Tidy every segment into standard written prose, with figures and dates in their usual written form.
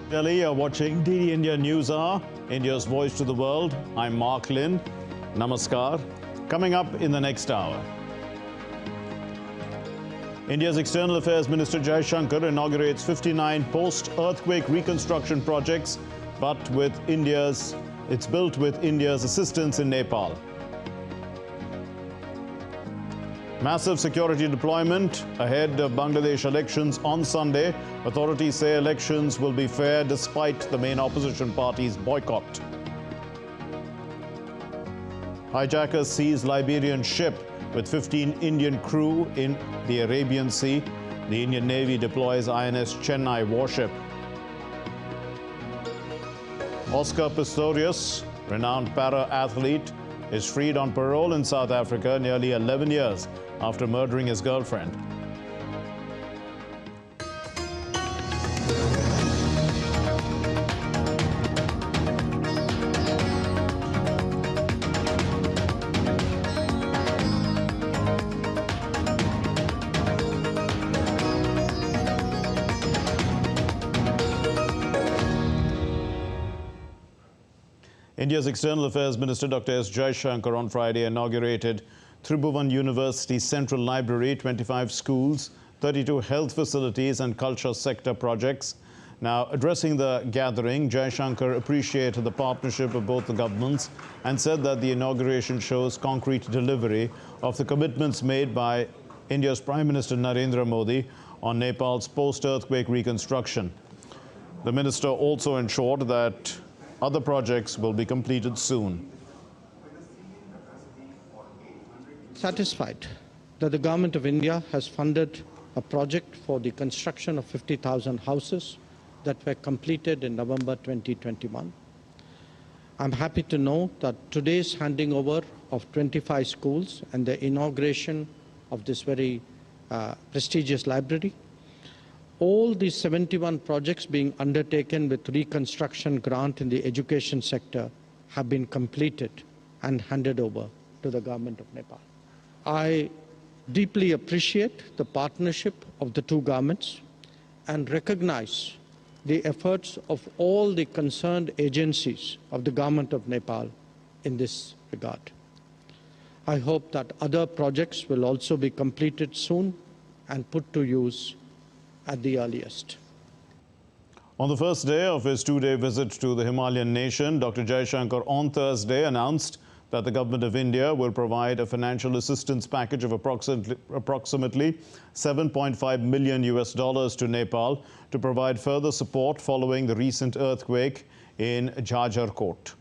Delhi, you're watching DD India News Hour, India's voice to the world. I'm Mark Lynn. Namaskar. Coming up in the next hour. India's External Affairs Minister Jaishankar inaugurates 59 post-earthquake reconstruction projects, but it's built with India's assistance in Nepal. Massive security deployment ahead of Bangladesh elections on Sunday. Authorities say elections will be fair despite the main opposition party's boycott. Hijackers seize Liberian ship with 15 Indian crew in the Arabian Sea. The Indian Navy deploys INS Chennai warship. Oscar Pistorius, renowned para-athlete, is freed on parole in South Africa nearly 11 years after murdering his girlfriend. India's External Affairs Minister Dr. S. Jaishankar on Friday inaugurated Tribhuvan University's Central Library, 25 schools, 32 health facilities and culture sector projects. Now, addressing the gathering, Jaishankar appreciated the partnership of both the governments and said that the inauguration shows concrete delivery of the commitments made by India's Prime Minister Narendra Modi on Nepal's post-earthquake reconstruction. The minister also ensured that other projects will be completed soon. Satisfied that the Government of India has funded a project for the construction of 50,000 houses that were completed in November 2021. I'm happy to know that today's handing over of 25 schools and the inauguration of this very prestigious library, all these 71 projects being undertaken with reconstruction grant in the education sector have been completed and handed over to the Government of Nepal. I deeply appreciate the partnership of the two governments and recognize the efforts of all the concerned agencies of the Government of Nepal in this regard. I hope that other projects will also be completed soon and put to use at the earliest. On the first day of his two-day visit to the Himalayan nation, Dr. Jaishankar on Thursday announced that the Government of India will provide a financial assistance package of approximately $7.5 million to Nepal to provide further support following the recent earthquake in Jhajarkot.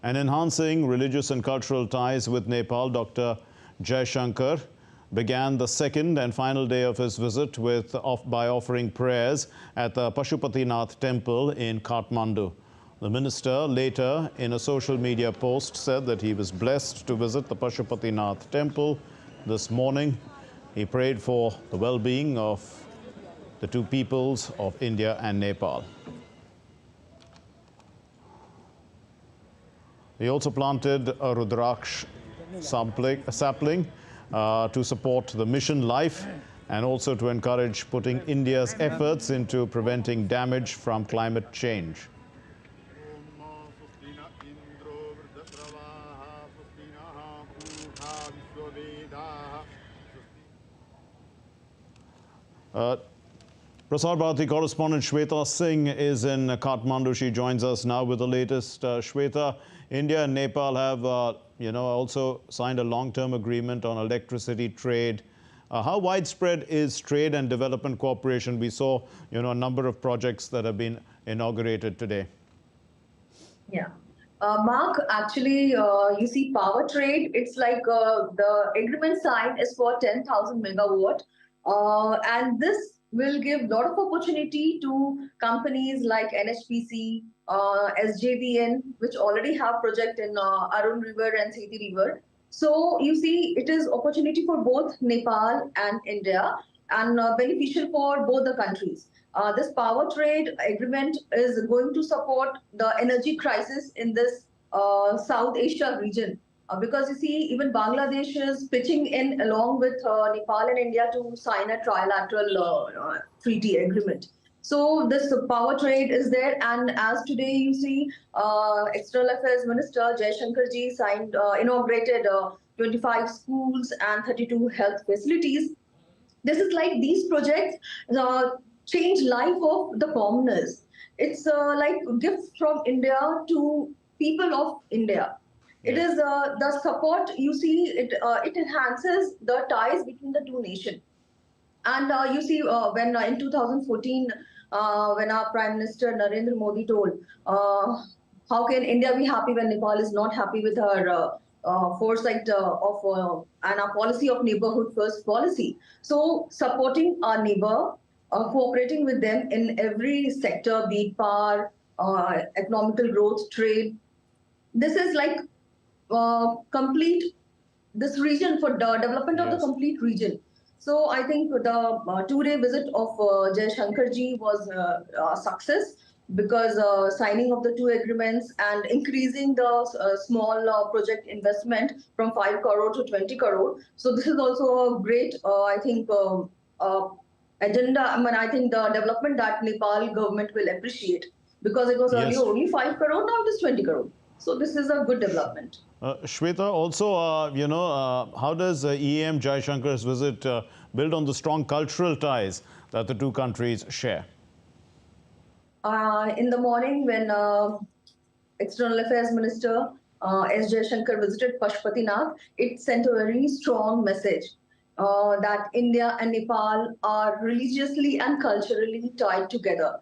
And enhancing religious and cultural ties with Nepal, Dr. Jaishankar began the second and final day of his visit by offering prayers at the Pashupatinath temple in Kathmandu. The minister later, in a social media post, said that he was blessed to visit the Pashupatinath temple this morning. He prayed for the well-being of the two peoples of India and Nepal. He also planted a Rudraksh sapling to support the mission life and also to encourage putting India's efforts into preventing damage from climate change. Prasar Bharati correspondent Shweta Singh is in Kathmandu. She joins us now with the latest. Shweta, India and Nepal have, also signed a long-term agreement on electricity trade. How widespread is trade and development cooperation? We saw, a number of projects that have been inaugurated today. Yeah. Mark, actually, you see power trade, it's like the agreement signed is for 10,000 megawatt. And this will give a lot of opportunity to companies like NHPC, SJVN, which already have project in Arun River and Sethi River. So you see, it is opportunity for both Nepal and India and beneficial for both the countries. This power trade agreement is going to support the energy crisis in this South Asia region. Because you see, even Bangladesh is pitching in along with Nepal and India to sign a trilateral treaty agreement. So this power trade is there, and as today you see, External Affairs Minister Jaishankar ji inaugurated 25 schools and 32 health facilities. This is like these projects change life of the commoners. It's like a gift from India to people of India. It is the support, you see, it enhances the ties between the two nations. And you see, when in 2014, when our Prime Minister Narendra Modi told, how can India be happy when Nepal is not happy with her foresight and our policy of neighborhood first policy. So supporting our neighbor, cooperating with them in every sector, be it power, economical growth, trade. This is like complete this region for the development of the complete region. So I think the 2-day visit of Jaishankar ji was a success, because signing of the 2 agreements and increasing the small project investment from 5 crore to 20 crore. So this is also a great, I think, agenda. I mean, I think the development that Nepal government will appreciate, because it was earlier only 5 crore, now it is 20 crore. So this is a good development. Shweta, also, you know, how does EM Jaishankar's visit build on the strong cultural ties that the two countries share? In the morning, when External Affairs Minister S. Jaishankar visited Pashupatinath, it sent a very strong message that India and Nepal are religiously and culturally tied together.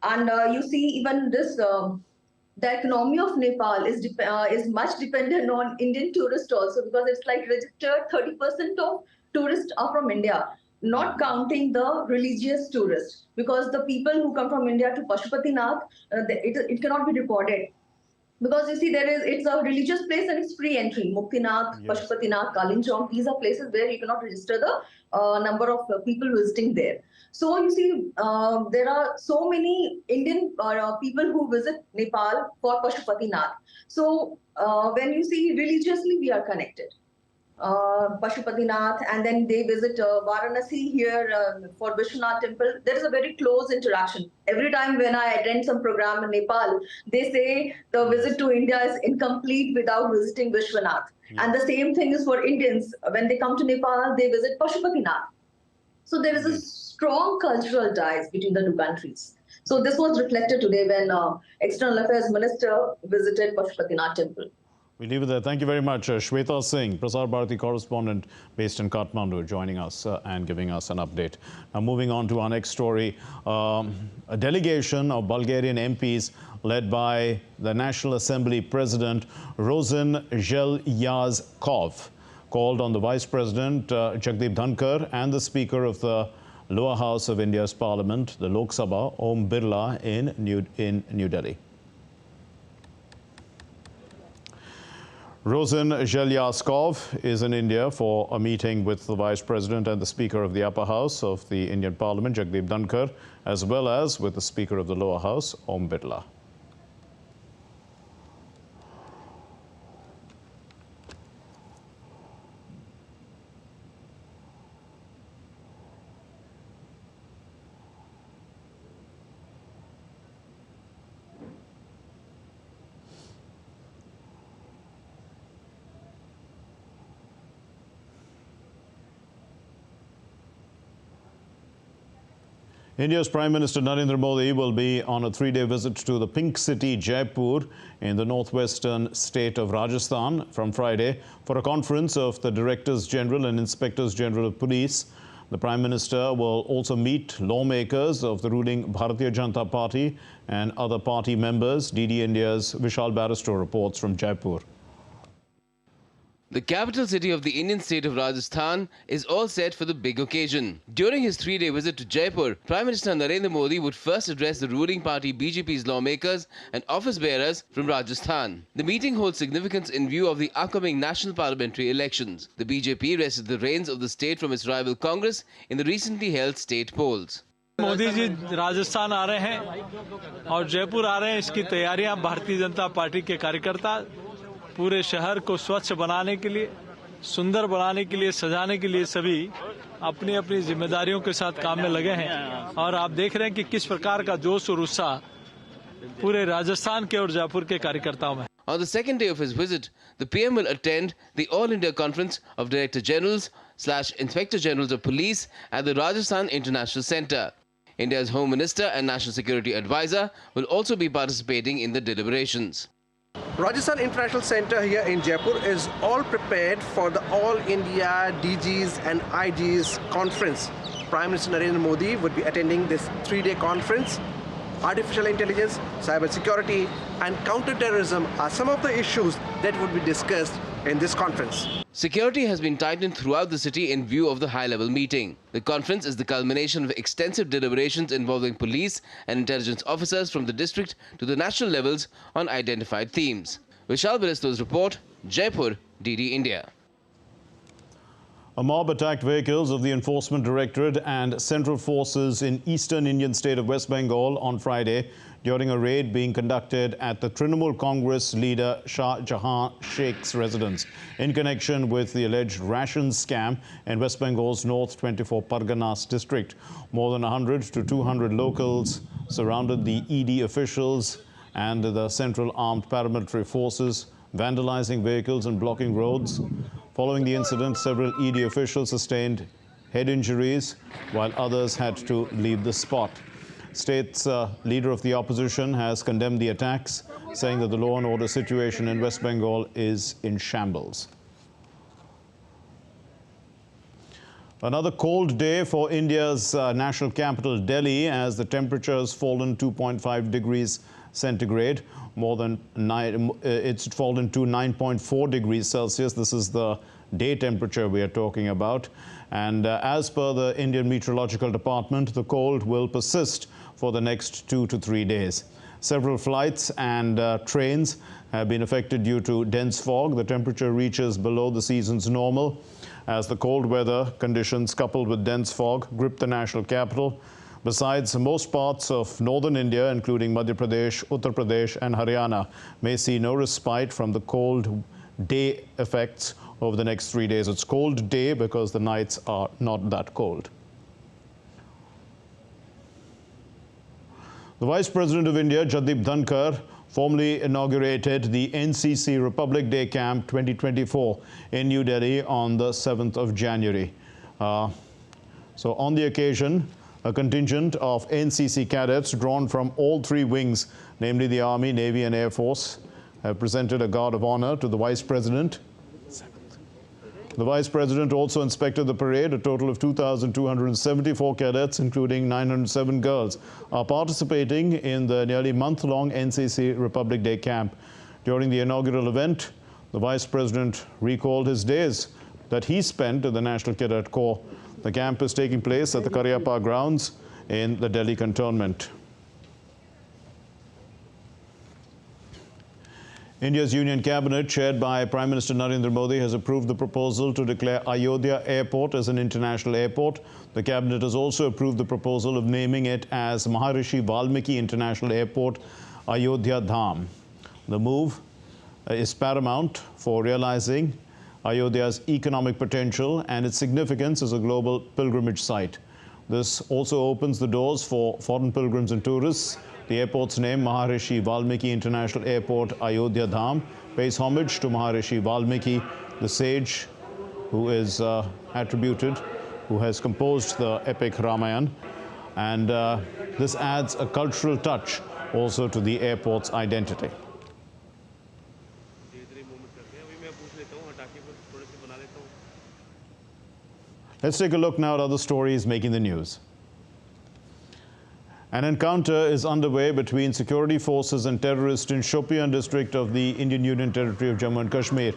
And you see, even this the economy of Nepal is much dependent on Indian tourists also, because it's like registered 30% of tourists are from India, not counting the religious tourists, because the people who come from India to Pashupatinath, it cannot be recorded. Because you see, it's a religious place and it's free entry. Muktinath, Pashupatinath, Kalinchong, these are places where you cannot register the number of people visiting there. So you see, there are so many Indian people who visit Nepal for Pashupatinath. So when you see, religiously we are connected. Pashupatinath, and then they visit Varanasi here for Vishwanath temple. There is a very close interaction. Every time when I attend some program in Nepal, they say the visit to India is incomplete without visiting Vishwanath. And the same thing is for Indians. When they come to Nepal, they visit Pashupatinath. So there is a strong cultural ties between the two countries. So this was reflected today when External Affairs Minister visited Pashupatinath temple. We leave it there. Thank you very much. Shweta Singh, Prasar Bharati correspondent based in Kathmandu, joining us and giving us an update. Now, moving on to our next story. A delegation of Bulgarian MPs led by the National Assembly President Rosen Zhelyazkov called on the Vice President Jagdeep Dhankar and the Speaker of the lower house of India's Parliament, the Lok Sabha, Om Birla, in New Delhi. Rosen Zhelyazkov is in India for a meeting with the Vice President and the Speaker of the upper house of the Indian Parliament, Jagdeep Dhankar, as well as with the Speaker of the lower house, Om Birla. India's Prime Minister Narendra Modi will be on a 3-day visit to the Pink City, Jaipur, in the northwestern state of Rajasthan from Friday for a conference of the Directors General and Inspectors General of Police. The Prime Minister will also meet lawmakers of the ruling Bharatiya Janata Party and other party members. DD India's Vishal Barrister reports from Jaipur. The capital city of the Indian state of Rajasthan is all set for the big occasion. During his 3-day visit to Jaipur, Prime Minister Narendra Modi would first address the ruling party BJP's lawmakers and office bearers from Rajasthan. The meeting holds significance in view of the upcoming national parliamentary elections. The BJP wrested the reins of the state from its rival Congress in the recently held state polls. Modi ji Rajasthan आ रहे हैं और जयपुर आ रहे हैं। इसकी तैयारियां Bharatiya Janata party के कार्यकर्ता पूरे शहर को स्वच्छ बनाने के लिए, सुंदर बनाने के लिए, सजाने के लिए सभी अपनी अपनी जिम्मेदारियों के साथ काम में लगे हैं और आप देख रहे हैं कि किस प्रकार का जोश और उत्साह पूरे राजस्थान के और जयपुर के कार्यकर्ताओं में। On the second day of his visit, the PM will attend the All India Conference of Director Generals / Inspector Generals of Police at the Rajasthan International Centre. India's Home Minister and National Security Advisor will also be participating in the deliberations. Rajasthan International Centre here in Jaipur is all prepared for the All India DGs and IGs conference. Prime Minister Narendra Modi would be attending this 3-day conference. Artificial intelligence, cyber security and counter-terrorism are some of the issues that would be discussed in this conference. Security has been tightened throughout the city in view of the high-level meeting. The conference is the culmination of extensive deliberations involving police and intelligence officers from the district to the national levels on identified themes. Vishal Baristo's report, Jaipur, DD India. A mob attacked vehicles of the Enforcement Directorate and Central Forces in eastern Indian state of West Bengal on Friday during a raid being conducted at the Trinamool Congress leader Shah Jahan Sheikh's residence in connection with the alleged ration scam in West Bengal's North 24 Parganas district. More than 100 to 200 locals surrounded the ED officials and the Central Armed Paramilitary Forces, vandalizing vehicles and blocking roads. Following the incident, several ED officials sustained head injuries, while others had to leave the spot. State's leader of the opposition has condemned the attacks, saying that the law and order situation in West Bengal is in shambles. Another cold day for India's national capital, Delhi, as the temperature has fallen 2.5 degrees centigrade. It's fallen to 9.4 degrees Celsius. This is the day temperature we are talking about. And as per the Indian Meteorological Department, the cold will persist for the next 2 to 3 days. Several flights and trains have been affected due to dense fog. The temperature reaches below the season's normal as the cold weather conditions coupled with dense fog grip the national capital. Besides, most parts of northern India, including Madhya Pradesh, Uttar Pradesh and Haryana, may see no respite from the cold day effects over the next 3 days. It's cold day because the nights are not that cold. The Vice President of India, Jagdeep Dhankar, formally inaugurated the NCC Republic Day Camp 2024 in New Delhi on the 7th of January. So on the occasion, a contingent of NCC cadets drawn from all 3 wings, namely the Army, Navy and Air Force, have presented a guard of honor to the Vice President. The Vice President also inspected the parade. A total of 2,274 cadets, including 907 girls, are participating in the nearly month-long NCC Republic Day camp. During the inaugural event, the Vice President recalled his days that he spent in the National Cadet Corps. The camp is taking place at the Karyappa grounds in the Delhi cantonment. India's Union Cabinet, chaired by Prime Minister Narendra Modi, has approved the proposal to declare Ayodhya Airport as an international airport. The Cabinet has also approved the proposal of naming it as Maharishi Valmiki International Airport, Ayodhya Dham. The move is paramount for realizing Ayodhya's economic potential and its significance as a global pilgrimage site. This also opens the doors for foreign pilgrims and tourists. The airport's name, Maharishi Valmiki International Airport, Ayodhya Dham, pays homage to Maharishi Valmiki, the sage who is who has composed the epic Ramayana. And this adds a cultural touch also to the airport's identity. Let's take a look now at other stories making the news. An encounter is underway between security forces and terrorists in Shopian district of the Indian Union Territory of Jammu and Kashmir.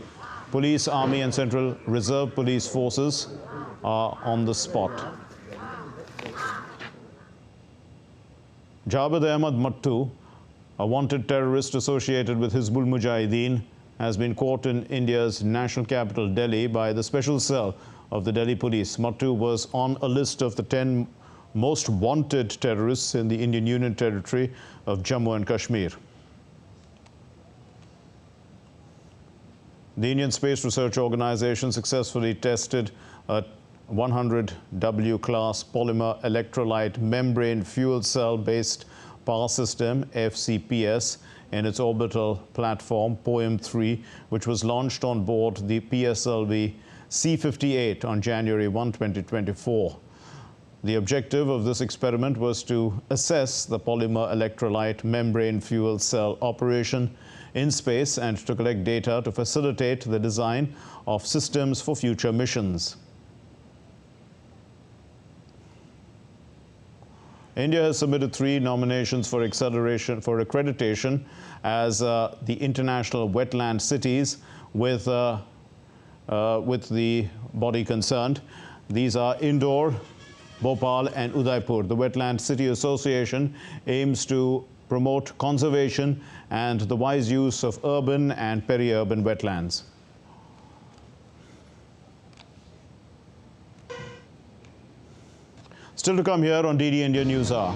Police, Army and Central Reserve Police forces are on the spot. Jabed Ahmad Mattu, a wanted terrorist associated with Hizbul Mujahideen, has been caught in India's national capital, Delhi, by the special cell of the Delhi police. Mattu was on a list of the 10 most wanted terrorists in the Indian Union Territory of Jammu and Kashmir. The Indian Space Research Organization successfully tested a 100W class polymer electrolyte membrane fuel cell based power system FCPS in its orbital platform POEM-3, which was launched on board the PSLV C-58 on January 1, 2024. The objective of this experiment was to assess the polymer electrolyte membrane fuel cell operation in space and to collect data to facilitate the design of systems for future missions. India has submitted 3 nominations for accreditation as the international wetland cities with the body concerned. These are Indore, Bhopal and Udaipur. The Wetland City Association aims to promote conservation and the wise use of urban and peri-urban wetlands. Still to come here on DD India News Hour.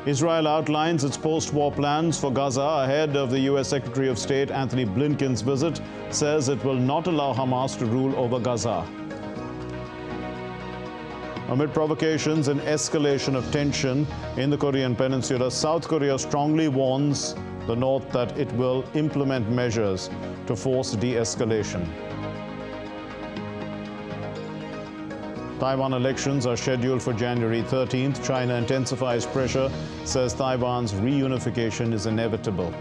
Israel outlines its post-war plans for Gaza ahead of the U.S. Secretary of State Anthony Blinken's visit, says it will not allow Hamas to rule over Gaza. Amid provocations and escalation of tension in the Korean Peninsula, South Korea strongly warns the North that it will implement measures to force de-escalation. Taiwan elections are scheduled for January 13th. China intensifies pressure, says Taiwan's reunification is inevitable.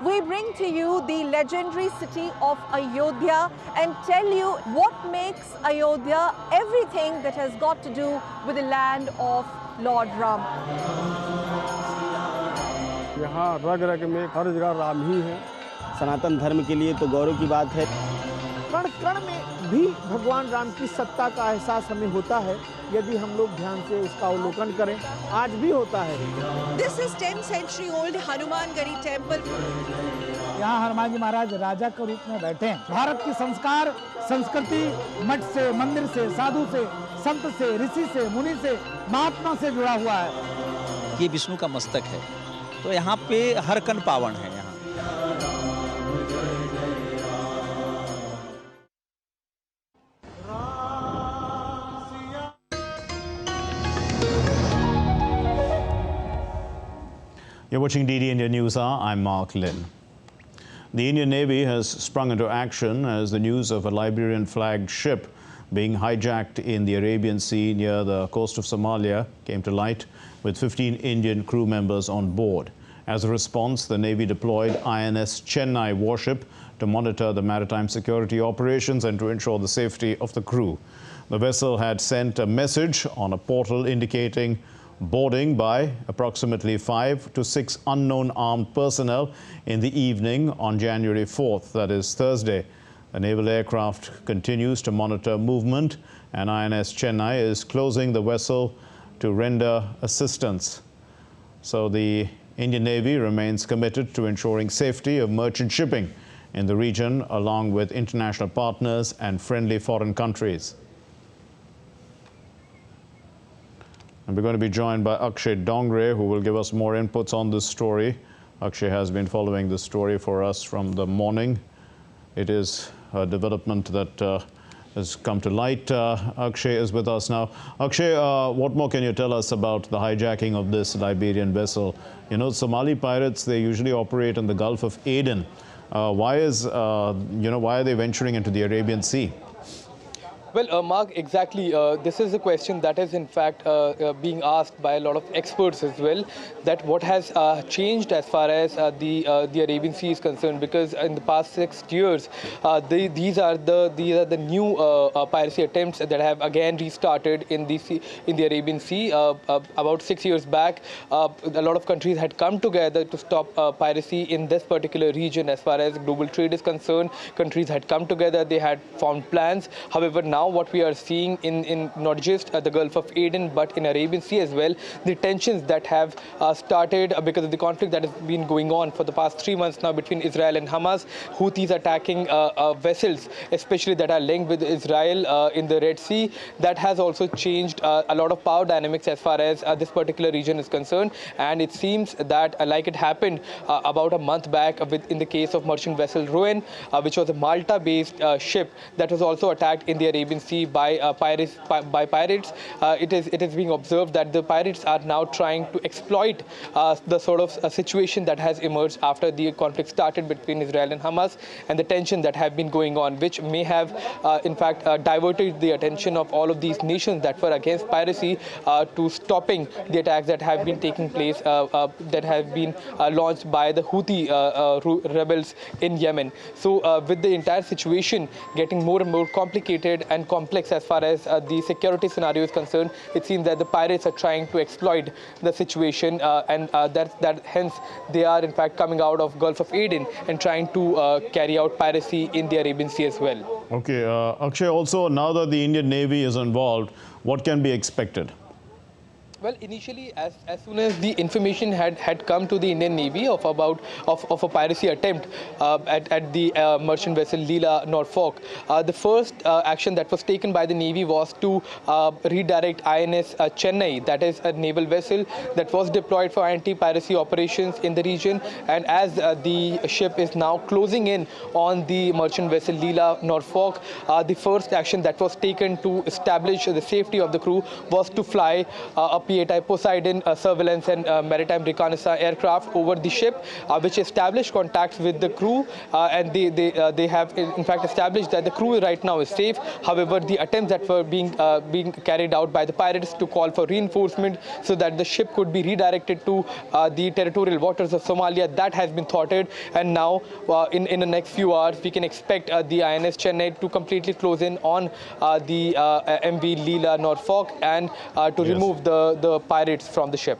We bring to you the legendary city of Ayodhya and tell you what makes Ayodhya everything that has got to do with the land of Lord Ram. यहाँ रग रग में हर जगह राम ही है। सनातन धर्म के लिए तो गौरव की बात है। कण कण में भी भगवान राम की सत्ता का एहसास हमें होता है यदि हम लोग ध्यान से उसका अवलोकन करें। आज भी होता है। This is 10th century old Hanumangari temple. यहाँ हनुमान जी महाराज राजा के रूप में बैठे हैं। भारत की संस्कार, संस्कृति मठ से, मंदिर से, साधु से, संत से, ऋषि से, मुनि से, महात्मा से जुड़ा हुआ है। ये विष्णु का मस्तक है, तो यहाँ पे हर कण पावन है। यहाँ You're watching DD India News Hour. I'm Mark Lynn. The Indian Navy has sprung into action as the news of a Liberian-flagged ship being hijacked in the Arabian Sea near the coast of Somalia came to light, with 15 Indian crew members on board. As a response, the Navy deployed INS Chennai warship to monitor the maritime security operations and to ensure the safety of the crew. The vessel had sent a message on a portal indicating boarding by approximately 5 to 6 unknown armed personnel in the evening on January 4th, that is Thursday. The naval aircraft continues to monitor movement, and INS Chennai is closing the vessel to render assistance. So the Indian Navy remains committed to ensuring safety of merchant shipping in the region, along with international partners and friendly foreign countries. And we're going to be joined by Akshay Dongre, who will give us more inputs on this story. Akshay has been following this story for us from the morning. It is a development that has come to light. Akshay is with us now. Akshay, what more can you tell us about the hijacking of this Liberian vessel? You know, Somali pirates, they usually operate in the Gulf of Aden. Why are they venturing into the Arabian Sea? Well, Mark, exactly. This is a question that is in fact being asked by a lot of experts as well. That what has changed as far as the Arabian Sea is concerned, because in the past 6 years, these are the new piracy attempts that have again restarted in the Arabian Sea. About 6 years back, a lot of countries had come together to stop piracy in this particular region. As far as global trade is concerned, countries had come together. They had formed plans. However, now now what we are seeing in not just the Gulf of Aden, but in Arabian Sea as well, the tensions that have started because of the conflict that has been going on for the past 3 months now between Israel and Hamas. Houthis attacking vessels, especially that are linked with Israel in the Red Sea. That has also changed a lot of power dynamics as far as this particular region is concerned. And it seems that like it happened about a month back in the case of merchant vessel Ruin, which was a Malta-based ship that was also attacked in the Arabian Sea by pirates. It is being observed that the pirates are now trying to exploit the sort of situation that has emerged after the conflict started between Israel and Hamas, and the tension that have been going on, which may have in fact diverted the attention of all of these nations that were against piracy to stopping the attacks that have been taking place, that have been launched by the Houthi rebels in Yemen. So with the entire situation getting more and more complicated and complex as far as the security scenario is concerned, it seems that the pirates are trying to exploit the situation, and that hence they are in fact coming out of Gulf of Aden and trying to carry out piracy in the Arabian Sea as well. Okay, Akshay, also now that the Indian Navy is involved, what can be expected? Well, initially, as soon as the information had come to the Indian Navy of a piracy attempt at the merchant vessel Leela Norfolk, the first action that was taken by the Navy was to redirect INS Chennai, that is a naval vessel that was deployed for anti-piracy operations in the region. And as the ship is now closing in on the merchant vessel Leela Norfolk, the first action that was taken to establish the safety of the crew was to fly a PA-type Poseidon surveillance and maritime reconnaissance aircraft over the ship, which established contacts with the crew, and they have in fact established that the crew right now is safe. However, the attempts that were being carried out by the pirates to call for reinforcement so that the ship could be redirected to the territorial waters of Somalia, that has been thwarted. And now in the next few hours we can expect the INS Chennai to completely close in on the MV Leela Norfolk and to remove the pirates from the ship.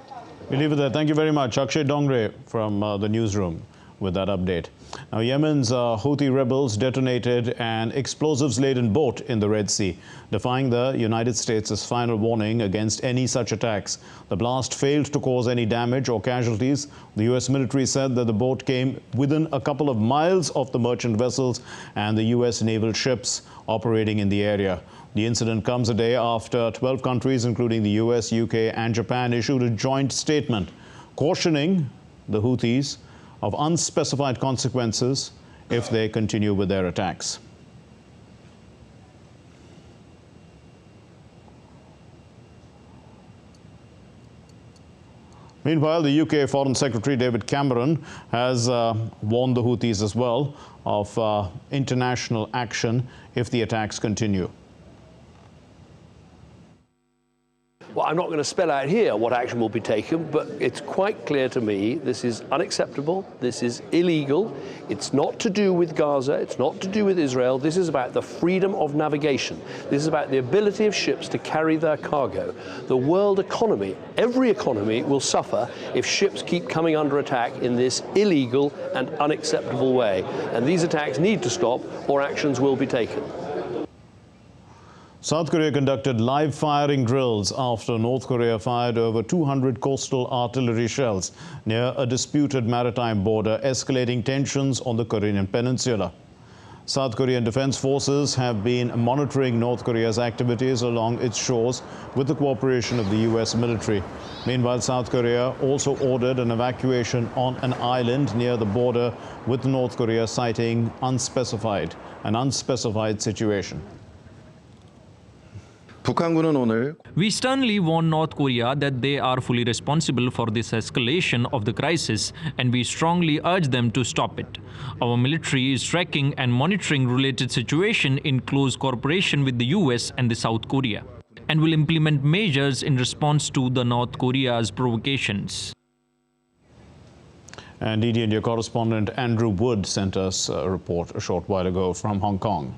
We leave it there. Thank you very much. Akshay Dongre from the newsroom with that update. Now, Yemen's Houthi rebels detonated an explosives-laden boat in the Red Sea, defying the United States' final warning against any such attacks. The blast failed to cause any damage or casualties. The U.S. military said that the boat came within a couple of miles of the merchant vessels and the U.S. naval ships operating in the area. The incident comes a day after 12 countries, including the US, UK and Japan, issued a joint statement cautioning the Houthis of unspecified consequences if they continue with their attacks. Meanwhile, the UK Foreign Secretary David Cameron has warned the Houthis as well of international action if the attacks continue. Well, I'm not going to spell out here what action will be taken, but it's quite clear to me this is unacceptable, this is illegal, it's not to do with Gaza, it's not to do with Israel, this is about the freedom of navigation, this is about the ability of ships to carry their cargo. The world economy, every economy will suffer if ships keep coming under attack in this illegal and unacceptable way. And these attacks need to stop or actions will be taken. South Korea conducted live firing drills after North Korea fired over 200 coastal artillery shells near a disputed maritime border, escalating tensions on the Korean peninsula. South Korean defense forces have been monitoring North Korea's activities along its shores with the cooperation of the U.S. military. Meanwhile, South Korea also ordered an evacuation on an island near the border with North Korea, citing an unspecified situation. We sternly warn North Korea that they are fully responsible for this escalation of the crisis, and we strongly urge them to stop it. Our military is tracking and monitoring related situation in close cooperation with the US and the South Korea, and will implement measures in response to the North Korea's provocations. And DD India correspondent Andrew Wood sent us a report a short while ago from Hong Kong.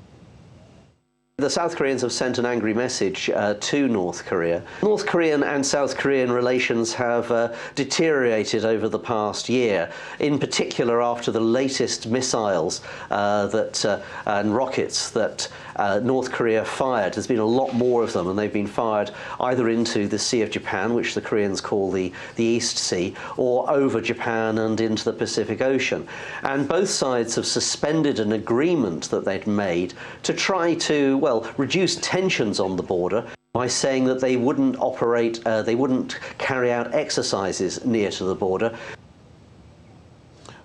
The South Koreans have sent an angry message to North Korea. North Korean and South Korean relations have deteriorated over the past year, in particular after the latest missiles and rockets that North Korea fired. There's been a lot more of them, and they've been fired either into the Sea of Japan, which the Koreans call the East Sea, or over Japan and into the Pacific Ocean. And both sides have suspended an agreement that they'd made to try to, well, reduce tensions on the border by saying that they wouldn't carry out exercises near to the border.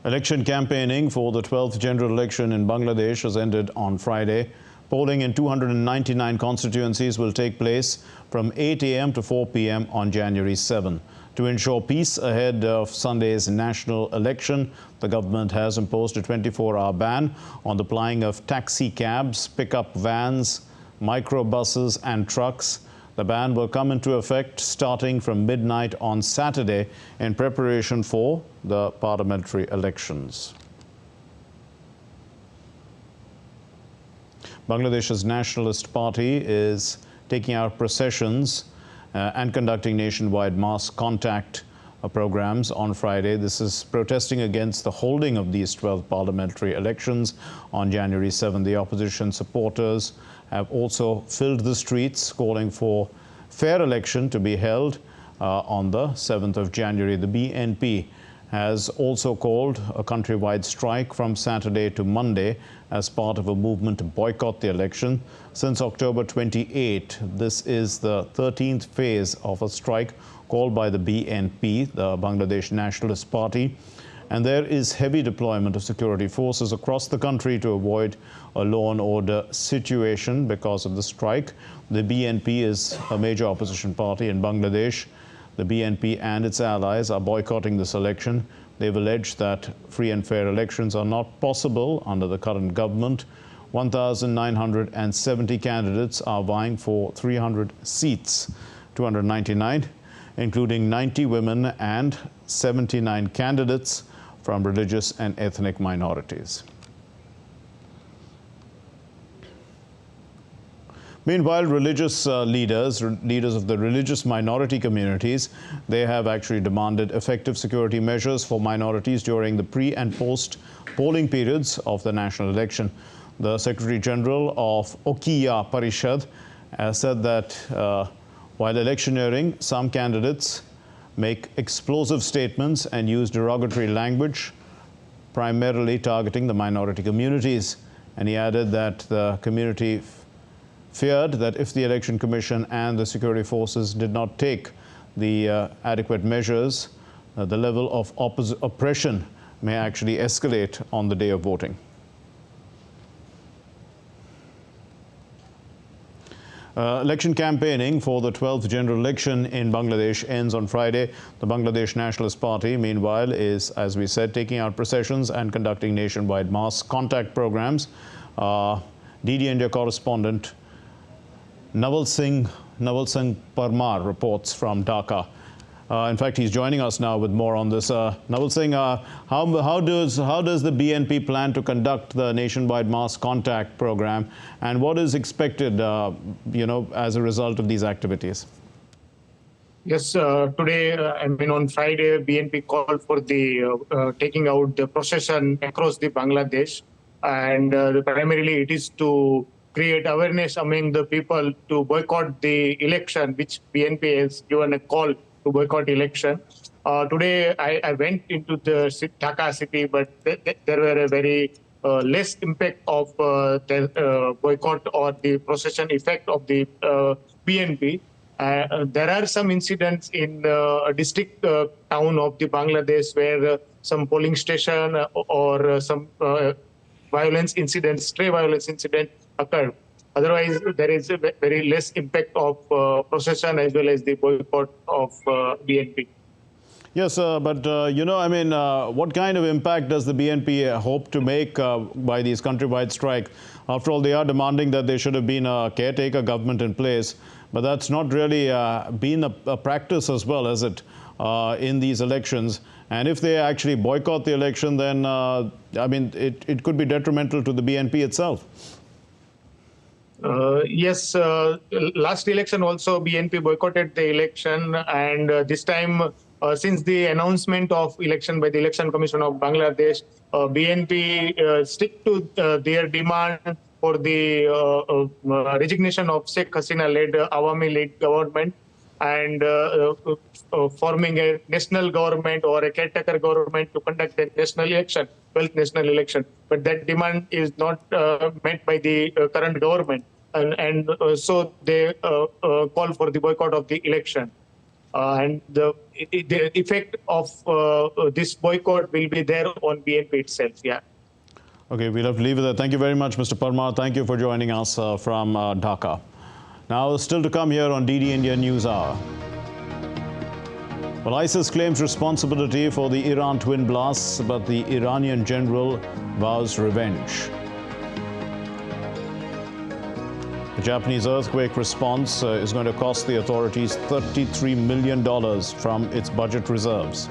Election campaigning for the 12th general election in Bangladesh has ended on Friday. Polling in 299 constituencies will take place from 8 a.m. to 4 p.m. on January 7. To ensure peace ahead of Sunday's national election, the government has imposed a 24-hour ban on the plying of taxi cabs, pickup vans, microbuses and trucks. The ban will come into effect starting from midnight on Saturday in preparation for the parliamentary elections. Bangladesh's Nationalist Party is taking out processions and conducting nationwide mass contact programs on Friday. This is protesting against the holding of these 12 parliamentary elections on January 7. The opposition supporters have also filled the streets, calling for fair election to be held on the 7th of January. The BNP has also called a countrywide strike from Saturday to Monday as part of a movement to boycott the election. Since October 28, this is the 13th phase of a strike called by the BNP, the Bangladesh Nationalist Party. And there is heavy deployment of security forces across the country to avoid a law and order situation because of the strike. The BNP is a major opposition party in Bangladesh. The BNP and its allies are boycotting this election. They've alleged that free and fair elections are not possible under the current government. 1,970 candidates are vying for 300 seats, 299, including 90 women and 79 candidates from religious and ethnic minorities. Meanwhile, religious leaders of the religious minority communities, they have actually demanded effective security measures for minorities during the pre and post polling periods of the national election. The Secretary General of Okiya Parishad said that while electioneering, some candidates make explosive statements and use derogatory language, primarily targeting the minority communities. And he added that the community feared that if the Election Commission and the security forces did not take the adequate measures, the level of oppression may actually escalate on the day of voting. Election campaigning for the 12th general election in Bangladesh ends on Friday. The Bangladesh Nationalist Party, meanwhile, is, as we said, taking out processions and conducting nationwide mass contact programs. DD India correspondent Naval Singh Parmar reports from Dhaka. In fact, he's joining us now with more on this. Naval Singh, how does the BNP plan to conduct the nationwide mass contact program, and what is expected, as a result of these activities? Yes, today, on Friday, BNP called for the taking out the procession across the Bangladesh, and primarily it is to create awareness among the people to boycott the election, which BNP has given a call to boycott election. Today, I went into the Dhaka city, but there were a very less impact of the boycott or the procession effect of the BNP. There are some incidents in a district town of the Bangladesh where some polling station or some violence incidents, stray violence incident occurred. Otherwise, there is a very less impact of procession as well as the boycott of BNP. Yes, but what kind of impact does the BNP hope to make by these countrywide strikes? After all, they are demanding that there should have been a caretaker government in place, but that's not really been a practice as well, is it, in these elections? And if they actually boycott the election, then, it could be detrimental to the BNP itself. Yes, last election also BNP boycotted the election, and this time, since the announcement of election by the Election Commission of Bangladesh, BNP stick to their demand for the resignation of Sheikh Hasina-led Awami-led government and forming a national government or a caretaker government to conduct a national election, 12th national election. But that demand is not met by the current government. And so they call for the boycott of the election. And the effect of this boycott will be there on BNP itself. Yeah. Okay, we'll have to leave it there. Thank you very much, Mr. Parmar. Thank you for joining us from Dhaka. Now, still to come here on DD India News Hour. Well, ISIS claims responsibility for the Iran twin blasts, but the Iranian general vows revenge. The Japanese earthquake response is going to cost the authorities $33 million from its budget reserves.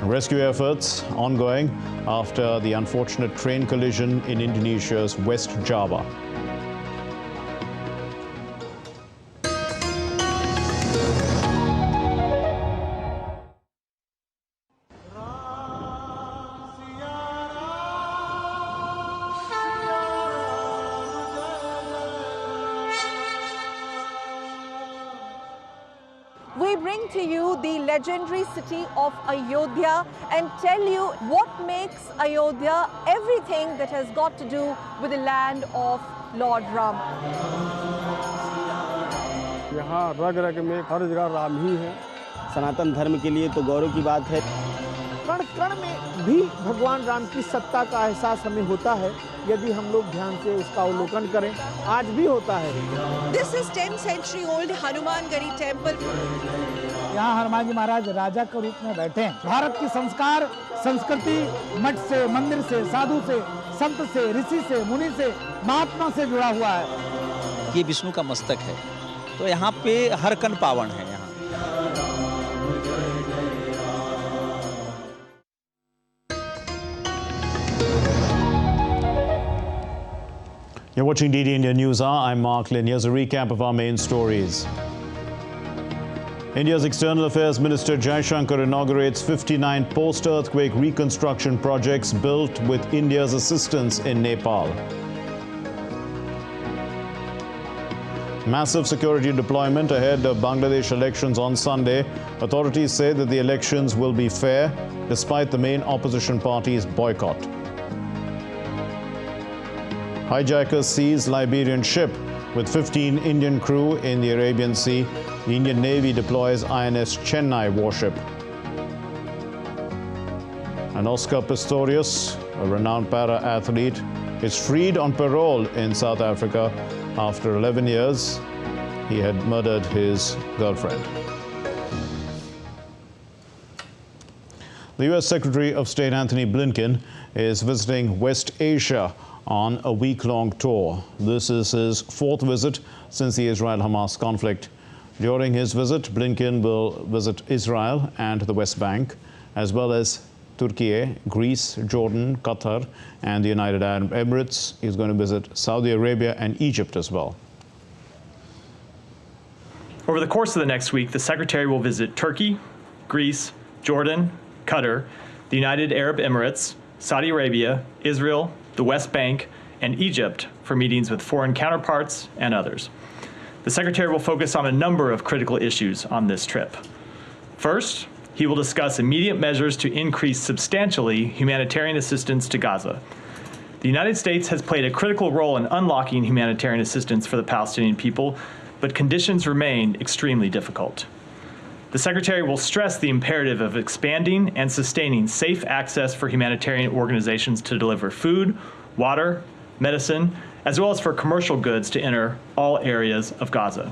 Rescue efforts ongoing after the unfortunate train collision in Indonesia's West Java. We bring to you the legendary city of Ayodhya and tell you what makes Ayodhya everything that has got to do with the land of Lord Ram. यहाँ रग रग में हर जगह राम ही है। सनातन धर्म के लिए तो गौरव की बात है। कण कण में भी भगवान राम की सत्ता का एहसास हमें होता है यदि हम लोग ध्यान से उसका अवलोकन करें। आज भी होता है। This is 10th century old Hanumangadi temple. यहाँ हनुमान जी महाराज राजा के रूप में बैठे हैं। भारत की संस्कार, संस्कृति मठ से, मंदिर से, साधु से, संत से, ऋषि से, मुनि से, महात्मा से जुड़ा हुआ है। ये विष्णु का मस्तक है, तो यहाँ पे हर कण पावन है। यहाँ You're watching DD India News Hour. I'm Mark Lynn. Here's a recap of our main stories. India's External Affairs Minister Jaishankar inaugurates 59 post-earthquake reconstruction projects built with India's assistance in Nepal. Massive security deployment ahead of Bangladesh elections on Sunday. Authorities say that the elections will be fair despite the main opposition party's boycott. Hijackers seize Liberian ship with 15 Indian crew in the Arabian Sea. The Indian Navy deploys INS Chennai warship. And Oscar Pistorius, a renowned para-athlete, is freed on parole in South Africa after 11 years. He had murdered his girlfriend. The U.S. Secretary of State Anthony Blinken is visiting West Asia on a week-long tour. This is his fourth visit since the Israel-Hamas conflict. During his visit, Blinken will visit Israel and the West Bank, as well as Turkey, Greece, Jordan, Qatar, and the United Arab Emirates. He's going to visit Saudi Arabia and Egypt as well. Over the course of the next week, the Secretary will visit Turkey, Greece, Jordan, Qatar, the United Arab Emirates, Saudi Arabia, Israel, the West Bank, and Egypt for meetings with foreign counterparts and others. The Secretary will focus on a number of critical issues on this trip. First, he will discuss immediate measures to increase substantially humanitarian assistance to Gaza. The United States has played a critical role in unlocking humanitarian assistance for the Palestinian people, but conditions remain extremely difficult. The Secretary will stress the imperative of expanding and sustaining safe access for humanitarian organizations to deliver food, water, medicine, as well as for commercial goods to enter all areas of Gaza.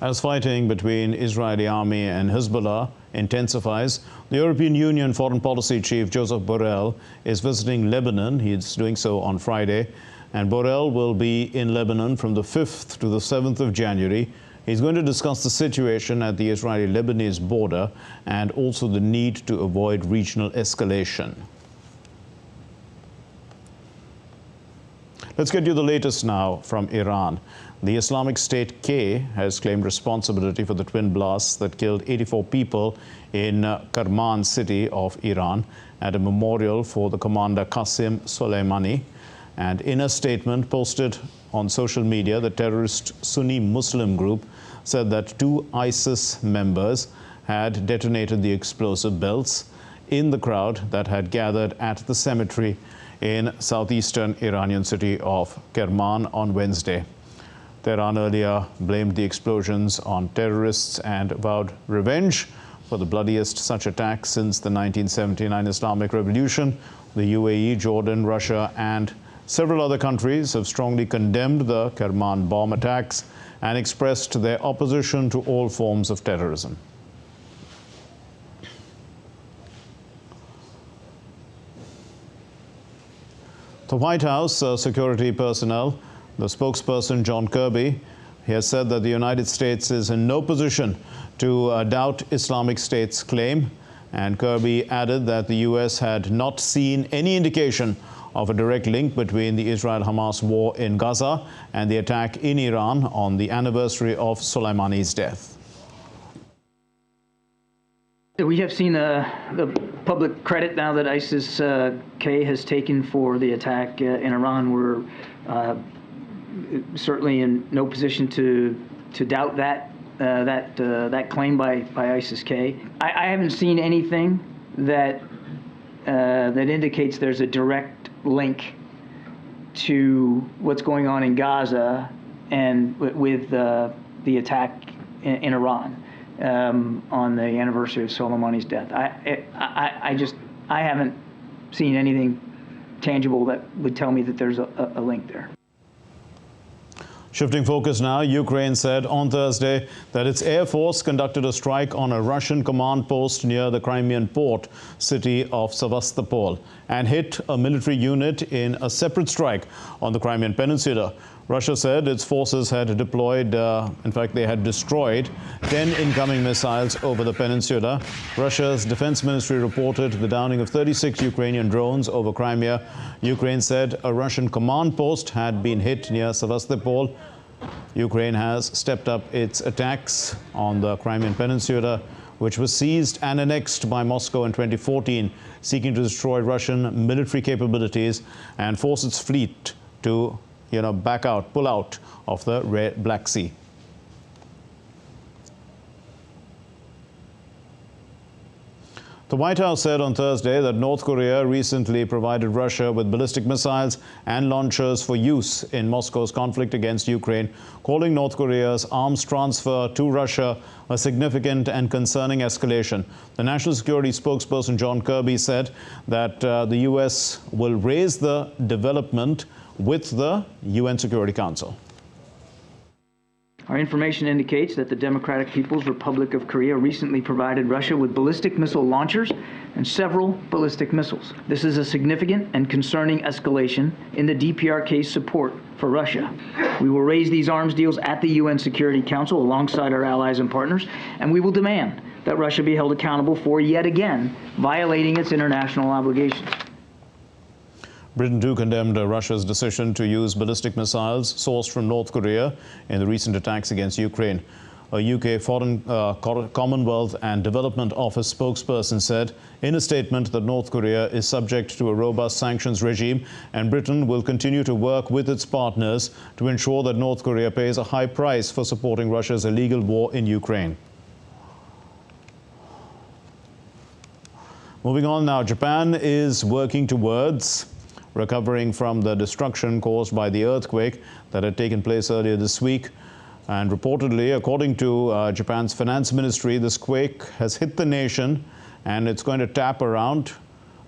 As fighting between Israeli army and Hezbollah intensifies, the European Union Foreign Policy Chief Joseph Borrell is visiting Lebanon. He is doing so on Friday. And Borrell will be in Lebanon from the 5th to the 7th of January. He's going to discuss the situation at the Israeli-Lebanese border and also the need to avoid regional escalation. Let's get you the latest now from Iran. The Islamic State K has claimed responsibility for the twin blasts that killed 84 people in Kerman city of Iran at a memorial for the commander Qasem Soleimani. And in a statement posted on social media, the terrorist Sunni Muslim group said that 2 ISIS members had detonated the explosive belts in the crowd that had gathered at the cemetery in southeastern Iranian city of Kerman on Wednesday. Tehran earlier blamed the explosions on terrorists and vowed revenge for the bloodiest such attack since the 1979 Islamic Revolution. The UAE, Jordan, Russia and several other countries have strongly condemned the Kerman bomb attacks and expressed their opposition to all forms of terrorism. The White House security personnel, the spokesperson John Kirby, he has said that the United States is in no position to doubt Islamic State's claim. And Kirby added that the U.S. had not seen any indication of a direct link between the Israel-Hamas war in Gaza and the attack in Iran on the anniversary of Soleimani's death. We have seen the public credit now that ISIS-K has taken for the attack in Iran. We're certainly in no position to doubt that claim by ISIS-K. I haven't seen anything that indicates there's a direct link to what's going on in Gaza and with the attack in Iran. On the anniversary of Soleimani's death. I haven't seen anything tangible that would tell me that there's a link there. Shifting focus now, Ukraine said on Thursday that its Air Force conducted a strike on a Russian command post near the Crimean port city of Sevastopol and hit a military unit in a separate strike on the Crimean Peninsula. Russia said its forces had deployed, in fact, they had destroyed 10 incoming missiles over the peninsula. Russia's defense ministry reported the downing of 36 Ukrainian drones over Crimea. Ukraine said a Russian command post had been hit near Sevastopol. Ukraine has stepped up its attacks on the Crimean Peninsula, which was seized and annexed by Moscow in 2014, seeking to destroy Russian military capabilities and force its fleet to pull out of the Black Sea. The White House said on Thursday that North Korea recently provided Russia with ballistic missiles and launchers for use in Moscow's conflict against Ukraine, calling North Korea's arms transfer to Russia a significant and concerning escalation. The National Security spokesperson John Kirby said that the U.S. will raise the development with the UN Security Council. Our information indicates that the Democratic People's Republic of Korea recently provided Russia with ballistic missile launchers and several ballistic missiles. This is a significant and concerning escalation in the DPRK's support for Russia. We will raise these arms deals at the UN Security Council alongside our allies and partners, and we will demand that Russia be held accountable for, yet again, violating its international obligations. Britain too condemned Russia's decision to use ballistic missiles sourced from North Korea in the recent attacks against Ukraine. A UK Foreign Commonwealth and Development Office spokesperson said in a statement that North Korea is subject to a robust sanctions regime and Britain will continue to work with its partners to ensure that North Korea pays a high price for supporting Russia's illegal war in Ukraine. Moving on now, Japan is working towards recovering from the destruction caused by the earthquake that had taken place earlier this week. And reportedly, according to Japan's finance ministry, this quake has hit the nation and it's going to tap around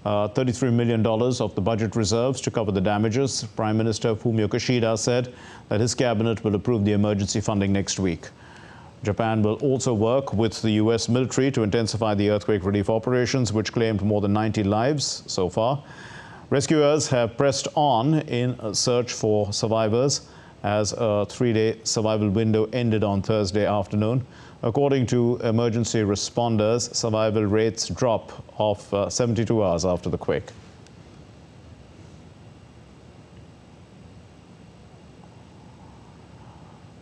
$33 million of the budget reserves to cover the damages. Prime Minister Fumio Kishida said that his cabinet will approve the emergency funding next week. Japan will also work with the U.S. military to intensify the earthquake relief operations, which claimed more than 90 lives so far. Rescuers have pressed on in a search for survivors as a 3-day survival window ended on Thursday afternoon. According to emergency responders, survival rates drop off 72 hours after the quake.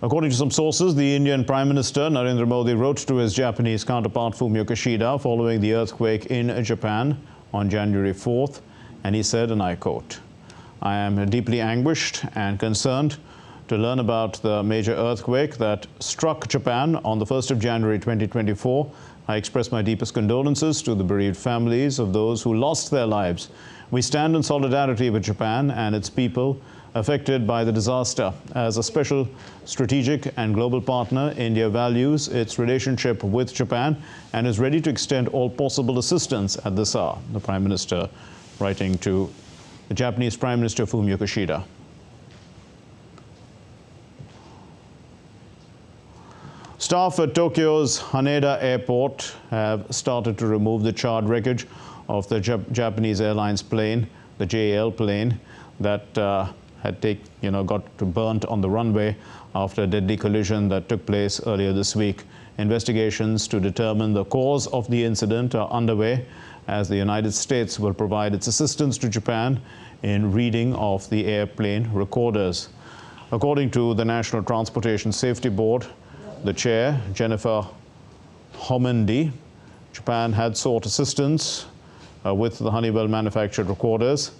According to some sources, the Indian Prime Minister Narendra Modi wrote to his Japanese counterpart Fumio Kishida following the earthquake in Japan on January 4th, and he said, and I quote, "I am deeply anguished and concerned to learn about the major earthquake that struck Japan on the 1st of January 2024. I express my deepest condolences to the bereaved families of those who lost their lives. We stand in solidarity with Japan and its people affected by the disaster. As a special strategic and global partner, India values its relationship with Japan and is ready to extend all possible assistance at this hour," the Prime Minister writing to the Japanese Prime Minister Fumio Kishida. Staff at Tokyo's Haneda Airport have started to remove the charred wreckage of the Japanese Airlines plane, the JAL plane, that got burnt on the runway after a deadly collision that took place earlier this week. Investigations to determine the cause of the incident are underway as the United States will provide its assistance to Japan in reading of the airplane recorders. According to the National Transportation Safety Board, the chair, Jennifer Homendy, Japan had sought assistance with the Honeywell manufactured recorders,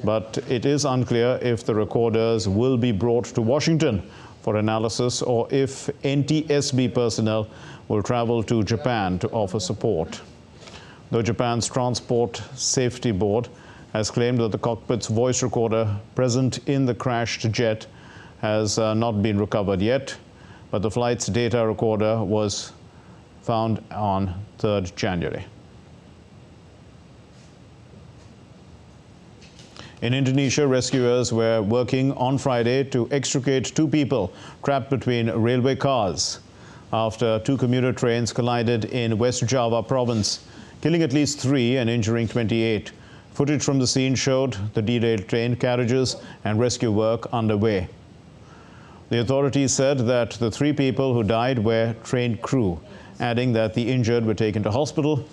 but it is unclear if the recorders will be brought to Washington for analysis or if NTSB personnel will travel to Japan to offer support. Though Japan's Transport Safety Board has claimed that the cockpit's voice recorder present in the crashed jet has not been recovered yet, but the flight's data recorder was found on 3rd January. In Indonesia, rescuers were working on Friday to extricate 2 people trapped between railway cars after 2 commuter trains collided in West Java province, killing at least 3 and injuring 28. Footage from the scene showed the derailed train carriages and rescue work underway. The authorities said that the 3 people who died were train crew, adding that the injured were taken to hospital.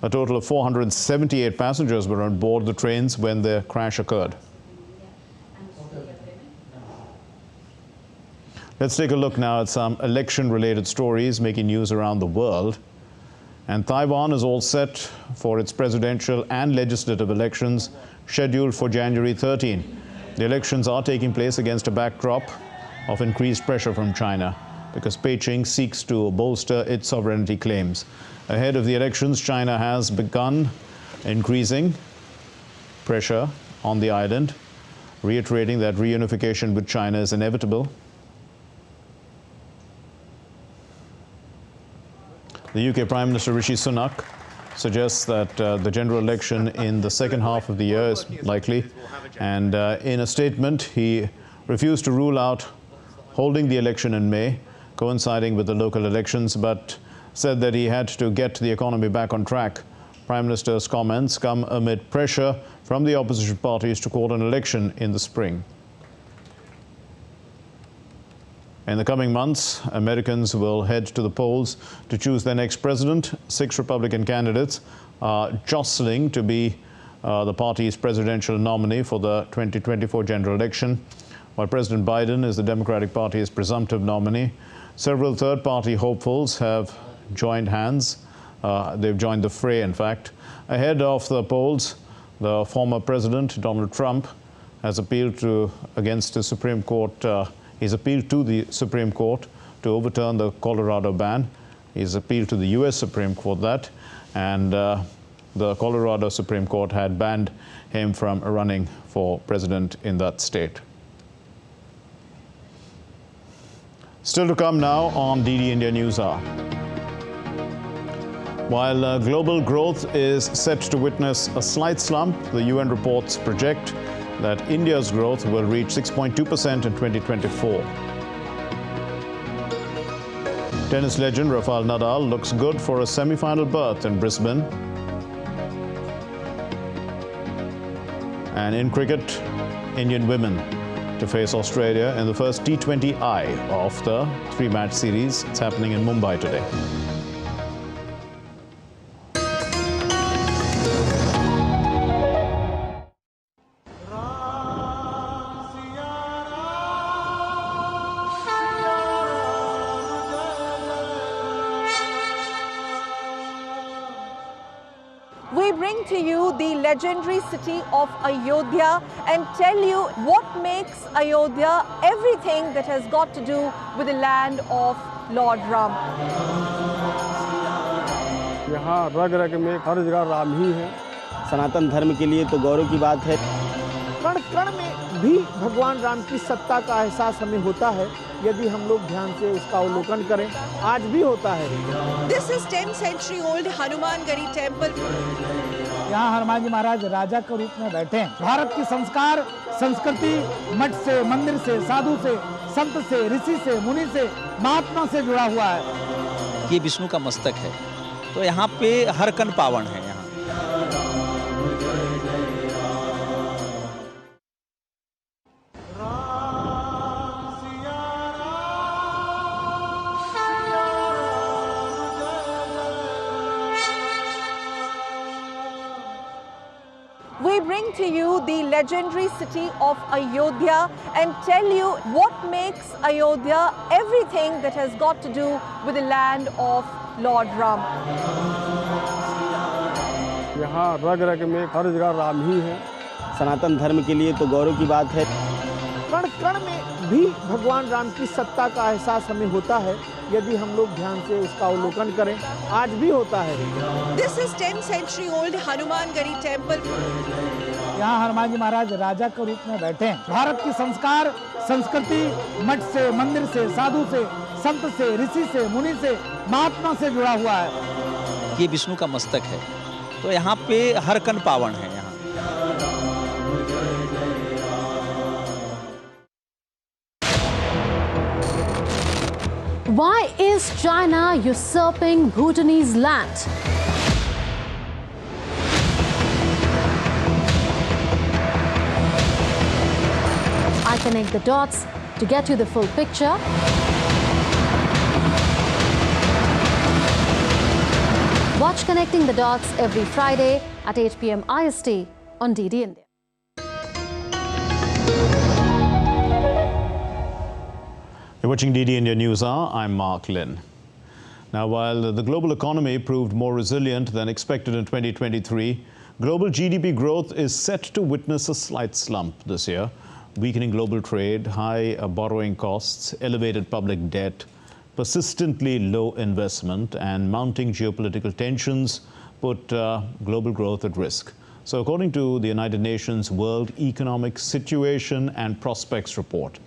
A total of 478 passengers were on board the trains when the crash occurred. Let's take a look now at some election-related stories making news around the world. And Taiwan is all set for its presidential and legislative elections scheduled for January 13. The elections are taking place against a backdrop of increased pressure from China because Beijing seeks to bolster its sovereignty claims. Ahead of the elections, China has begun increasing pressure on the island, reiterating that reunification with China is inevitable. The UK Prime Minister Rishi Sunak suggests that the general election in the second half of the year is likely, and in a statement he refused to rule out holding the election in May, coinciding with the local elections, but said that he had to get the economy back on track. Prime Minister's comments come amid pressure from the opposition parties to call an election in the spring. In the coming months, Americans will head to the polls to choose their next president. 6 Republican candidates are jostling to be the party's presidential nominee for the 2024 general election. While President Biden is the Democratic Party's presumptive nominee, several third-party hopefuls have joined hands. They've joined the fray, in fact. Ahead of the polls, the former president, Donald Trump, has appealed to the Supreme Court to overturn the Colorado ban. He's appealed to the U.S. Supreme Court that, and the Colorado Supreme Court had banned him from running for president in that state. Still to come now on DD India News Hour. While global growth is set to witness a slight slump, the UN reports project that India's growth will reach 6.2% in 2024. Tennis legend Rafael Nadal looks good for a semi-final berth in Brisbane. And in cricket, Indian women to face Australia in the first T20I of the 3-match series. It's happening in Mumbai today. We bring to you the legendary city of Ayodhya and tell you what makes Ayodhya everything that has got to do with the land of Lord Ram. यहाँ रग रग में हर जगह राम ही है। सनातन धर्म के लिए तो गौरव की बात है। कण कण में भी भगवान राम की सत्ता का एहसास हमें होता है यदि हम लोग ध्यान से उसका अवलोकन करें। आज भी होता है। This is 10th century old Hanumangari temple. यहाँ हनुमान जी महाराज राजा के रूप में बैठे हैं। भारत की संस्कार संस्कृति मठ से मंदिर से साधु से संत से ऋषि से मुनि से महात्मा से जुड़ा हुआ है। ये विष्णु का मस्तक है, तो यहाँ पे हर कण पावन है। यहाँ We bring to you the legendary city of Ayodhya and tell you what makes Ayodhya everything that has got to do with the land of Lord Ram. यहाँ रग रग में हर जगह राम ही है। सनातन धर्म के लिए तो गौरव की बात है। कण कण में भी भगवान राम की सत्ता का एहसास हमें होता है यदि हम लोग ध्यान से उसका अवलोकन करें। आज भी होता है। This is 10th century old Hanumangari temple. यहाँ हनुमान जी महाराज राजा के रूप में बैठे हैं। भारत की संस्कार संस्कृति मठ से मंदिर से साधु से संत से ऋषि से मुनि से महात्मा से जुड़ा हुआ है। ये विष्णु का मस्तक है, तो यहाँ पे हर कण पावन है। यहाँ Why is China usurping Bhutanese land? I connect the dots to get you the full picture. Watch Connecting the Dots every Friday at 8 p.m. IST on DD India. You're watching DD India News Hour. I'm Mark Lynn. Now, while the global economy proved more resilient than expected in 2023, global GDP growth is set to witness a slight slump this year. Weakening global trade, high borrowing costs, elevated public debt, persistently low investment and mounting geopolitical tensions put global growth at risk. So according to the United Nations World Economic Situation and Prospects Report,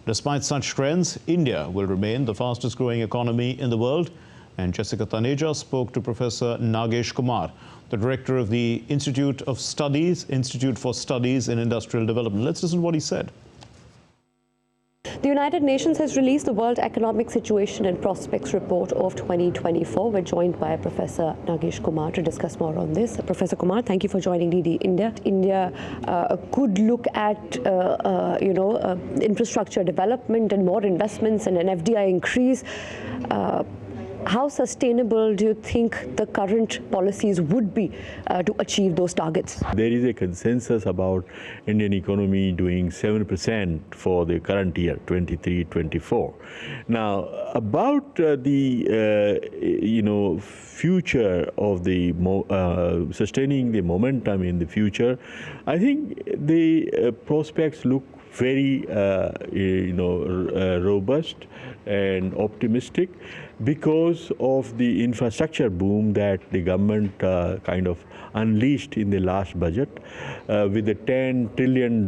despite such trends, India will remain the fastest growing economy in the world. And Jessica Taneja spoke to Professor Nagesh Kumar, the director of the Institute for Studies in Industrial Development. Let's listen to what he said. The United Nations has released the World Economic Situation and Prospects Report of 2024. We're joined by Professor Nagesh Kumar to discuss more on this. Professor Kumar, thank you for joining DD India. India could look at, infrastructure development and more investments and an FDI increase. How sustainable do you think the current policies would be to achieve those targets? There is a consensus about Indian economy doing 7% for the current year, 23-24. Now, about the future of the sustaining the momentum in the future, I think the prospects look very robust and optimistic because of the infrastructure boom that the government kind of unleashed in the last budget with the 10 trillion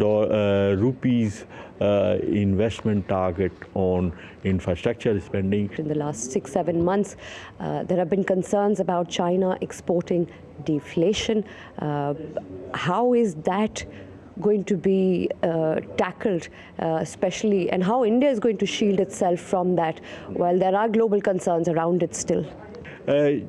rupees investment target on infrastructure spending. In the last 6-7 months, there have been concerns about China exporting deflation. How is that going to be tackled, especially, and how India is going to shield itself from that, while there are global concerns around it still?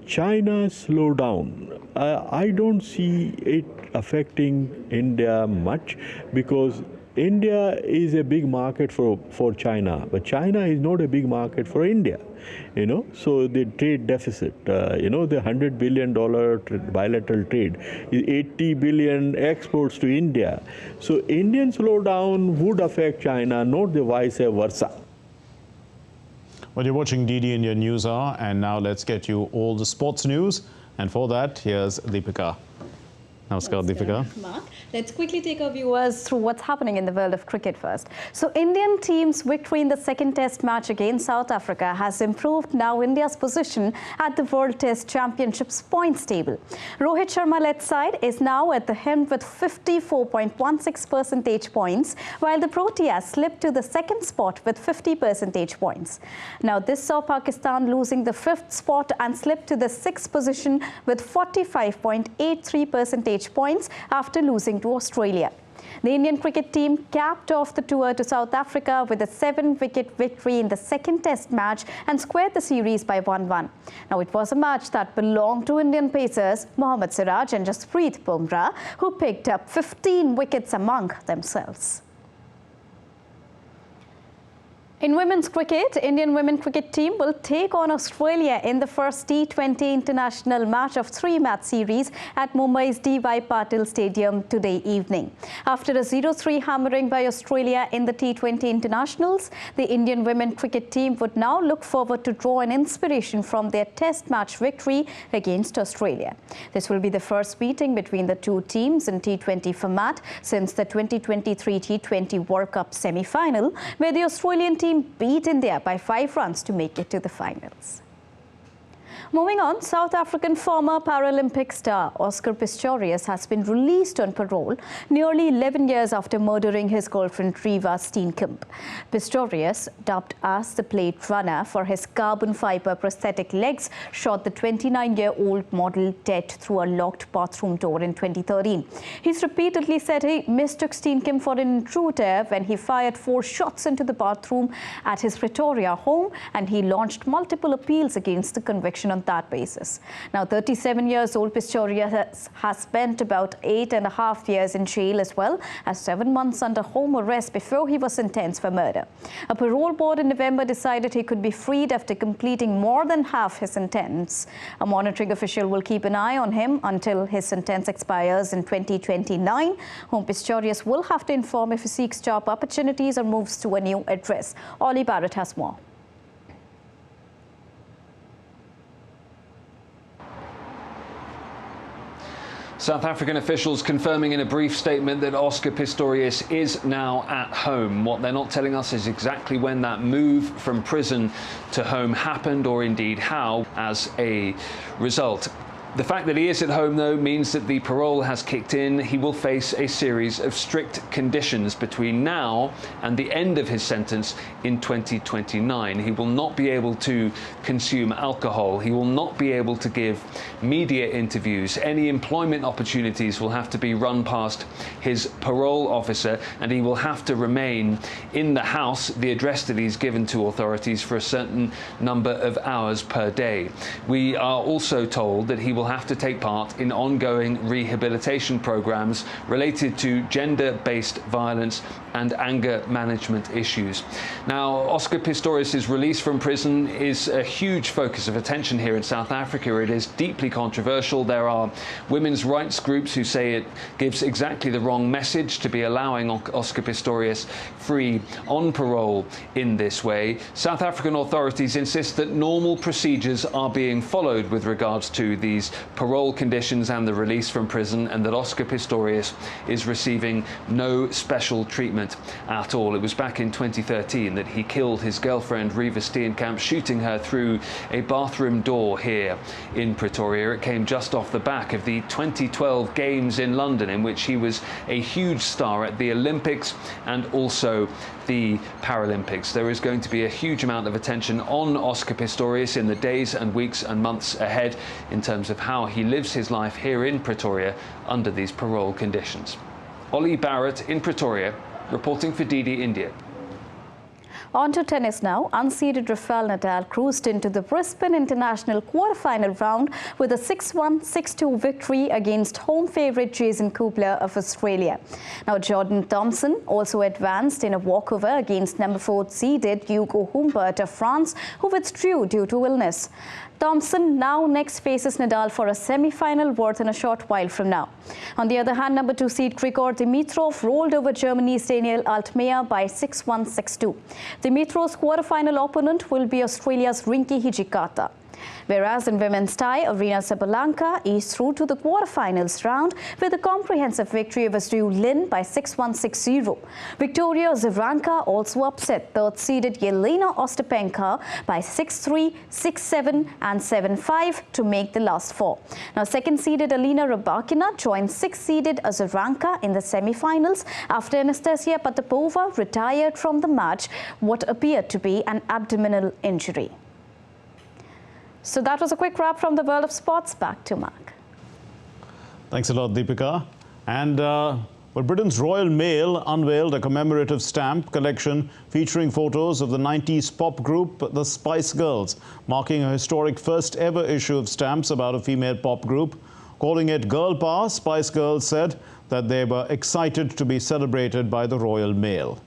China's slowdown, I don't see it affecting India much because India is a big market for China, but China is not a big market for India. So the trade deficit, the $100 billion bilateral trade is 80 billion exports to India. So Indian slowdown would affect China, not the vice versa. Well, you're watching DD India News Hour, and now let's get you all the sports news. And for that, here's Deepika. Namaskar, Deepika. Mark, let's quickly take our viewers through what's happening in the world of cricket first. So Indian team's victory in the second test match against South Africa has improved now India's position at the World Test Championships points table. Rohit Sharma-led side is now at the helm with 54.16 percentage points, while the Proteas slipped to the second spot with 50 percentage points. Now this saw Pakistan losing the fifth spot and slipped to the sixth position with 45.83 percentage points after losing to Australia. The Indian cricket team capped off the tour to South Africa with a 7-wicket victory in the second test match and squared the series by 1-1. Now it was a match that belonged to Indian pacers Mohammad Siraj and Jasprit Bumrah, who picked up 15 wickets among themselves. In women's cricket, Indian women cricket team will take on Australia in the first T20 international match of 3-match series at Mumbai's D.Y. Patil Stadium today evening. After a 0-3 hammering by Australia in the T20 internationals, the Indian women cricket team would now look forward to draw an inspiration from their test match victory against Australia. This will be the first meeting between the two teams in T20 format since the 2023 T20 World Cup semi-final, where the Australian team beat India by 5 runs to make it to the finals. Moving on, South African former Paralympic star Oscar Pistorius has been released on parole nearly 11 years after murdering his girlfriend Reeva Steenkamp. Pistorius, dubbed as the Blade Runner for his carbon fiber prosthetic legs, shot the 29-year-old model dead through a locked bathroom door in 2013. He's repeatedly said he mistook Steenkamp for an intruder when he fired 4 shots into the bathroom at his Pretoria home, and he launched multiple appeals against the conviction on that basis. Now, 37 years old Pistorius has spent about 8.5 years in jail as well as 7 months under home arrest before he was sentenced for murder. A parole board in November decided he could be freed after completing more than half his sentence. A monitoring official will keep an eye on him until his sentence expires in 2029, whom Pistorius will have to inform if he seeks job opportunities or moves to a new address. Ollie Barrett has more. South African officials confirming in a brief statement that Oscar Pistorius is now at home. What they're not telling us is exactly when that move from prison to home happened, or indeed how, as a result. The fact that he is at home, though, means that the parole has kicked in. He will face a series of strict conditions between now and the end of his sentence in 2029. He will not be able to consume alcohol. He will not be able to give media interviews. Any employment opportunities will have to be run past his parole officer, and he will have to remain in the house, the address that he's given to authorities, for a certain number of hours per day. We are also told that he will have to take part in ongoing rehabilitation programs related to gender-based violence and anger management issues. Now, Oscar Pistorius' release from prison is a huge focus of attention here in South Africa. It is deeply controversial. There are women's rights groups who say it gives exactly the wrong message to be allowing Oscar Pistorius free on parole in this way. South African authorities insist that normal procedures are being followed with regards to these parole conditions and the release from prison, and that Oscar Pistorius is receiving no special treatment at all. It was back in 2013 that he killed his girlfriend Reeva Steenkamp, shooting her through a bathroom door here in Pretoria. It came just off the back of the 2012 Games in London, in which he was a huge star at the Olympics and also the Paralympics. There is going to be a huge amount of attention on Oscar Pistorius in the days and weeks and months ahead in terms of how he lives his life here in Pretoria under these parole conditions. Ollie Barrett in Pretoria, reporting for DD India. On to tennis now. Unseeded Rafael Nadal cruised into the Brisbane International quarter-final round with a 6-1, 6-2 victory against home favourite Jason Kubler of Australia. Now, Jordan Thompson also advanced in a walkover against number 4 seeded Hugo Humbert of France, who withdrew due to illness. Thompson now next faces Nadal for a semi-final worth in a short while from now. On the other hand, number 2 seed Grigor Dimitrov rolled over Germany's Daniel Altmaier by 6-1, 6-2. Dimitrov's quarter-final opponent will be Australia's Rinky Hijikata. Whereas in women's tie, Arena Sabalenka is through to the quarterfinals round with a comprehensive victory over Zhu Lin by 6-1, 6-0. Victoria Azarenka also upset third-seeded Yelena Ostapenko by 6-3, 6-7 and 7-5 to make the last four. Now, second-seeded Alina Rybakina joined sixth-seeded Azarenka in the semi-finals after Anastasia Potapova retired from the match what appeared to be an abdominal injury. So that was a quick wrap from the world of sports. Back to Mark. Thanks a lot, Deepika. And Britain's Royal Mail unveiled a commemorative stamp collection featuring photos of the 90s pop group the Spice Girls, marking a historic first ever issue of stamps about a female pop group. Calling it Girl Power, Spice Girls said that they were excited to be celebrated by the Royal Mail.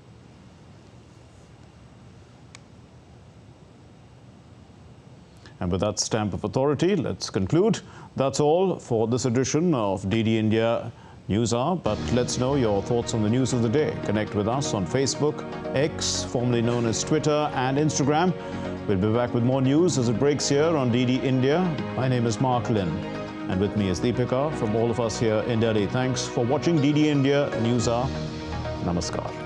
And with that stamp of authority, let's conclude. That's all for this edition of DD India News Hour. But let's know your thoughts on the news of the day. Connect with us on Facebook, X, formerly known as Twitter, and Instagram. We'll be back with more news as it breaks here on DD India. My name is Mark Lin, and with me is Deepika from all of us here in Delhi. Thanks for watching DD India News Hour. Namaskar.